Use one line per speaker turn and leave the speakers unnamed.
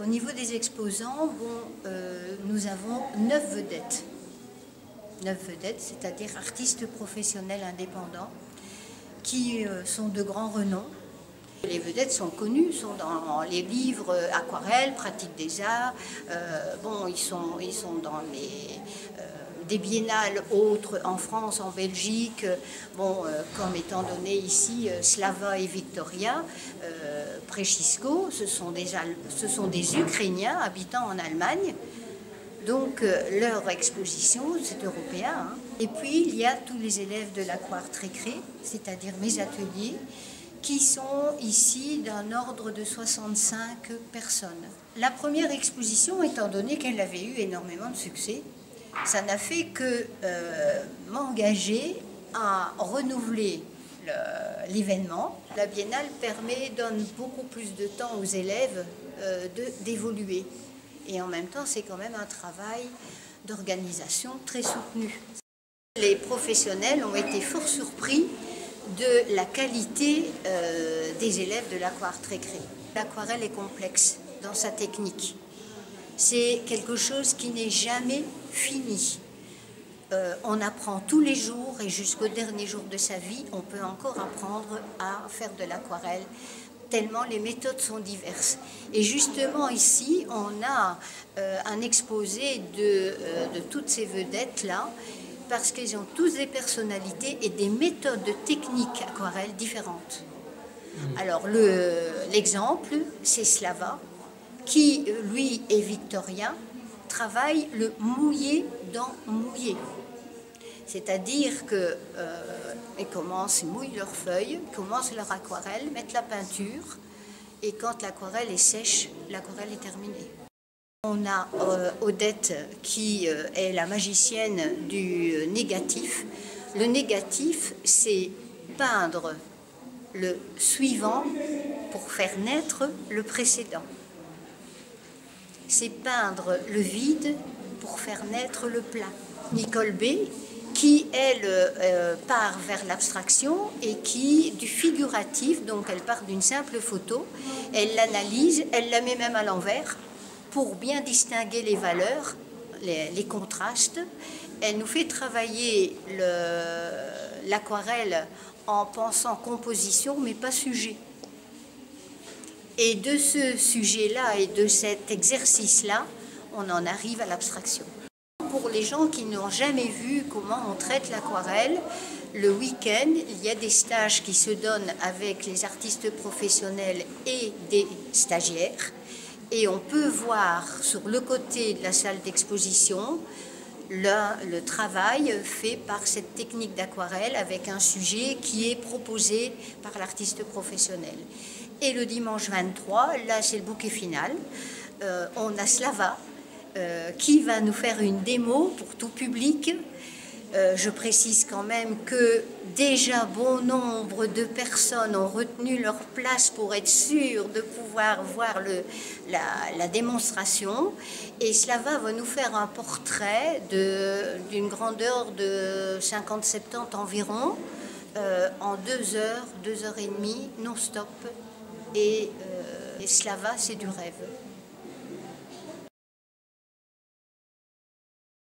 Au niveau des exposants, nous avons 9 vedettes. 9 vedettes, c'est-à-dire artistes professionnels indépendants qui sont de grand renom. Les vedettes sont connues, sont dans les livres aquarelles, pratiques des arts. Ils sont dans des biennales autres en France, en Belgique, comme étant donné ici Slava et Victoria, Prechisko, ce sont des Ukrainiens habitant en Allemagne. Donc leur exposition, c'est européen. Hein. Et puis il y a tous les élèves de l'Aquar Trécré, c'est-à-dire mes ateliers, qui sont ici d'un ordre de 65 personnes. La première exposition, étant donné qu'elle avait eu énormément de succès, ça n'a fait que m'engager à renouveler l'événement. La biennale donne beaucoup plus de temps aux élèves d'évoluer. Et en même temps, c'est quand même un travail d'organisation très soutenu. Les professionnels ont été fort surpris de la qualité des élèves de l'Aquar Trécré. L'aquarelle est complexe dans sa technique. C'est quelque chose qui n'est jamais fini. On apprend tous les jours et jusqu'au dernier jour de sa vie, on peut encore apprendre à faire de l'aquarelle, tellement les méthodes sont diverses. Et justement ici, on a un exposé de toutes ces vedettes-là, parce qu'ils ont tous des personnalités et des méthodes techniques aquarelles différentes. Alors l'exemple, c'est Slava, qui, lui, est victorien, travaille le mouillé dans mouillé. C'est-à-dire qu'ils mouillent leurs feuilles, commencent leur aquarelle, mettent la peinture, et quand l'aquarelle est sèche, l'aquarelle est terminée. On a Odette qui est la magicienne du négatif. Le négatif, c'est peindre le suivant pour faire naître le précédent. C'est peindre le vide pour faire naître le plein. Nicole B, qui, elle, part vers l'abstraction et qui, du figuratif, donc elle part d'une simple photo, elle l'analyse, elle la met même à l'envers pour bien distinguer les valeurs, les contrastes. Elle nous fait travailler l'aquarelle en pensant composition, mais pas sujet. Et de ce sujet-là et de cet exercice-là, on en arrive à l'abstraction. Pour les gens qui n'ont jamais vu comment on traite l'aquarelle, le week-end, il y a des stages qui se donnent avec les artistes professionnels et des stagiaires. Et on peut voir sur le côté de la salle d'exposition le travail fait par cette technique d'aquarelle avec un sujet qui est proposé par l'artiste professionnel. Et le dimanche 23, là c'est le bouquet final, on a Slava qui va nous faire une démo pour tout public. Je précise quand même que déjà bon nombre de personnes ont retenu leur place pour être sûres de pouvoir voir la démonstration. Et Slava va nous faire un portrait d'une grandeur de 50-70 environ, en 2 heures, 2 heures et demie, non-stop. Et Slava, c'est du rêve.